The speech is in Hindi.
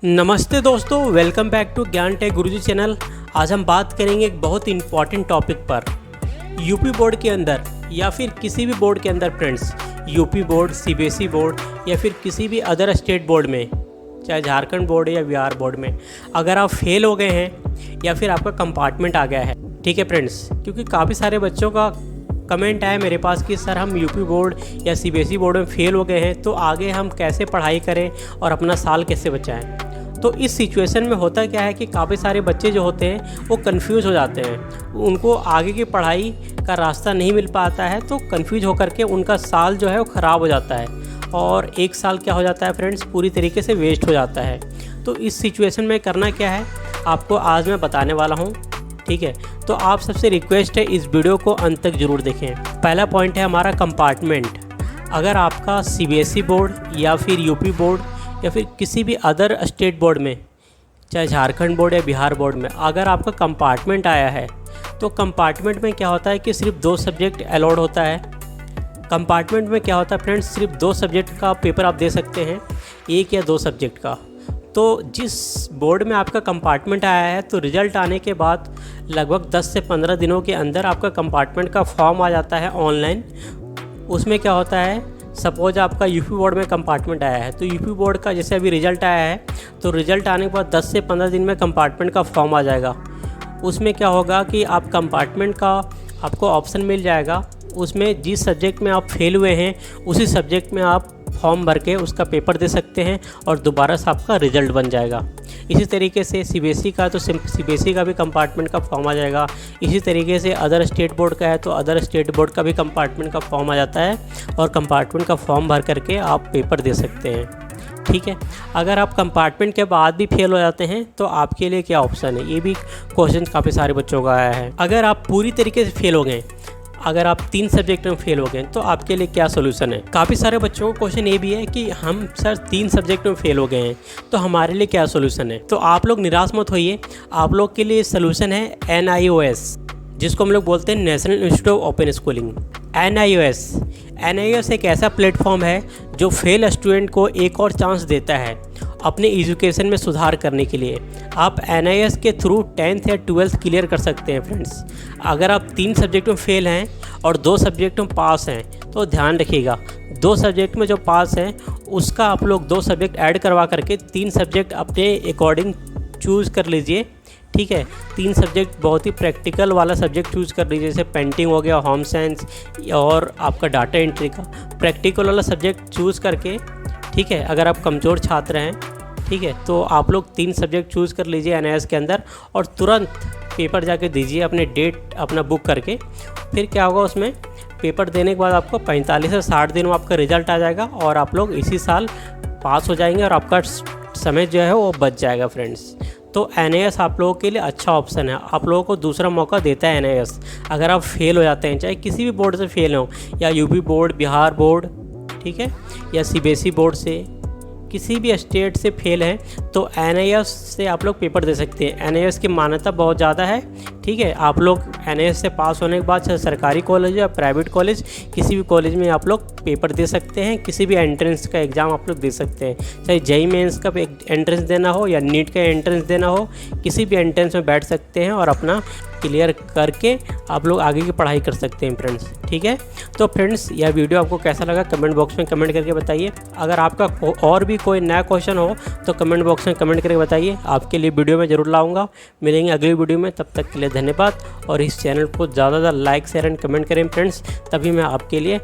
नमस्ते दोस्तों, वेलकम बैक टू ज्ञान टेक गुरुजी चैनल। आज हम बात करेंगे एक बहुत इंपॉर्टेंट टॉपिक पर। यूपी बोर्ड के अंदर या फिर किसी भी बोर्ड के अंदर friends, UP board, CBSE board या फिर किसी भी अदर स्टेट बोर्ड में, चाहे झारखंड बोर्ड या बिहार बोर्ड में, अगर आप फेल हो गए हैं या फिर आपका कंपार्टमेंट आ गया है, ठीक है फ्रेंड्स, क्योंकि काफ़ी सारे बच्चों का कमेंट आया मेरे पास कि सर हम यूपी बोर्ड या सीबीएसई बोर्ड में फ़ेल हो गए हैं, तो आगे हम कैसे पढ़ाई करें और अपना साल कैसे बचाएं। तो इस सिचुएशन में होता क्या है कि काफ़ी सारे बच्चे जो होते हैं वो कंफ्यूज हो जाते हैं, उनको आगे की पढ़ाई का रास्ता नहीं मिल पाता है, तो कंफ्यूज होकर के उनका साल जो है वो ख़राब हो जाता है और एक साल क्या हो जाता है फ्रेंड्स, पूरी तरीके से वेस्ट हो जाता है। तो इस सिचुएशन में करना क्या है आपको आज मैं बताने वाला हूँ, ठीक है। तो आप सबसे रिक्वेस्ट है इस वीडियो को अंत तक ज़रूर देखें। पहला पॉइंट है हमारा कंपार्टमेंट। अगर आपका सीबीएसई बोर्ड या फिर यूपी बोर्ड या फिर किसी भी अदर स्टेट बोर्ड में, चाहे झारखंड बोर्ड या बिहार बोर्ड में, अगर आपका कंपार्टमेंट आया है तो कंपार्टमेंट में क्या होता है कि सिर्फ 2 सब्जेक्ट अलॉट होता है। कंपार्टमेंट में क्या होता है फ्रेंड्स, सिर्फ 2 सब्जेक्ट का पेपर आप दे सकते हैं, 1 या 2 सब्जेक्ट का। तो जिस बोर्ड में आपका कंपार्टमेंट आया है तो रिज़ल्ट आने के बाद लगभग 10 से 15 दिनों के अंदर आपका कंपार्टमेंट का फॉर्म आ जाता है ऑनलाइन। उसमें क्या होता है, सपोज आपका यूपी बोर्ड में कंपार्टमेंट आया है तो यूपी बोर्ड का जैसे अभी रिज़ल्ट आया है तो रिज़ल्ट आने के बाद 10 से 15 दिन में कंपार्टमेंट का फॉर्म आ जाएगा। उसमें क्या होगा कि आप कंपार्टमेंट का आपको ऑप्शन मिल जाएगा, उसमें जिस सब्जेक्ट में आप फेल हुए हैं उसी सब्जेक्ट में आप फॉर्म भर के उसका पेपर दे सकते हैं और दोबारा से आपका रिज़ल्ट बन जाएगा। इसी तरीके से सीबीएसई का तो सीबीएसई का भी कंपार्टमेंट का फॉर्म आ जाएगा। इसी तरीके से अदर स्टेट बोर्ड का है तो अदर स्टेट बोर्ड का भी कंपार्टमेंट का फॉर्म आ जाता है और कंपार्टमेंट का फॉर्म भर करके आप पेपर दे सकते हैं, ठीक है। अगर आप कंपार्टमेंट के बाद भी फेल हो जाते हैं तो आपके लिए क्या ऑप्शन है, ये भी क्वेश्चन काफ़ी सारे बच्चों का आया है। अगर आप पूरी तरीके से फेल हो गए, अगर आप 3 सब्जेक्ट में फेल हो गए तो आपके लिए क्या सोल्यूशन है। काफ़ी सारे बच्चों का क्वेश्चन ये भी है कि हम सर 3 सब्जेक्ट में फेल हो गए हैं तो हमारे लिए क्या सोल्यूशन है। तो आप लोग निराश मत होइए, आप लोग के लिए सोल्यूशन है NIOS, जिसको हम लोग बोलते हैं national institute of open schooling. NIOS एक ऐसा प्लेटफॉर्म है जो फेल स्टूडेंट को एक और चांस देता है अपने एजुकेशन में सुधार करने के लिए। आप NIOS के थ्रू 10th या 12th क्लियर कर सकते हैं फ्रेंड्स। अगर आप 3 सब्जेक्ट में फेल हैं और 2 सब्जेक्ट में पास हैं तो ध्यान रखिएगा, 2 सब्जेक्ट में जो पास हैं उसका आप लोग 2 सब्जेक्ट ऐड करवा करके 3 सब्जेक्ट अपने अकॉर्डिंग चूज़ कर लीजिए, ठीक है। 3 सब्जेक्ट बहुत ही प्रैक्टिकल वाला सब्जेक्ट चूज़ कर लीजिए, जैसे पेंटिंग हो गया, होम साइंस और आपका डाटा एंट्री का प्रैक्टिकल वाला सब्जेक्ट चूज़ करके, ठीक है। अगर आप कमज़ोर छात्र हैं, ठीक है, तो आप लोग 3 सब्जेक्ट चूज़ कर लीजिए NIOS के अंदर और तुरंत पेपर जाके दीजिए अपने डेट अपना बुक करके। फिर क्या होगा, उसमें पेपर देने के बाद आपको 45 से 60 दिन में आपका रिज़ल्ट आ जाएगा और आप लोग इसी साल पास हो जाएंगे और आपका समय जो है वो बच जाएगा फ्रेंड्स। तो NIOS आप लोगों के लिए अच्छा ऑप्शन है, आप लोगों को दूसरा मौका देता है NIOS। अगर आप फेल हो जाते हैं, चाहे किसी भी बोर्ड से फेल हो, या यूपी बोर्ड, बिहार बोर्ड, ठीक है, या सीबीएसई बोर्ड से, किसी भी स्टेट से फेल हैं तो NIOS से आप लोग पेपर दे सकते हैं। NIOS की मान्यता बहुत ज़्यादा है, ठीक है। आप लोग NIOS से पास होने के बाद चाहे सरकारी कॉलेज या प्राइवेट कॉलेज, किसी भी कॉलेज में आप लोग पेपर दे सकते हैं, किसी भी एंट्रेंस का एग्ज़ाम आप लोग दे सकते हैं, चाहे जेईई मेंस का एंट्रेंस देना हो या नीट का एंट्रेंस देना हो, किसी भी एंट्रेंस में बैठ सकते हैं और अपना क्लियर करके आप लोग आगे की पढ़ाई कर सकते हैं फ्रेंड्स, ठीक है। तो फ्रेंड्स, यह वीडियो आपको कैसा लगा कमेंट बॉक्स में कमेंट करके बताइए। अगर आपका और भी कोई नया क्वेश्चन हो तो कमेंट बॉक्स में कमेंट करके बताइए, आपके लिए वीडियो में ज़रूर लाऊंगा। मिलेंगे अगली वीडियो में, तब तक के लिए धन्यवाद। और इस चैनल को ज़्यादा से ज़्यादा लाइक, शेयर एंड कमेंट करें फ्रेंड्स, तभी मैं आपके लिए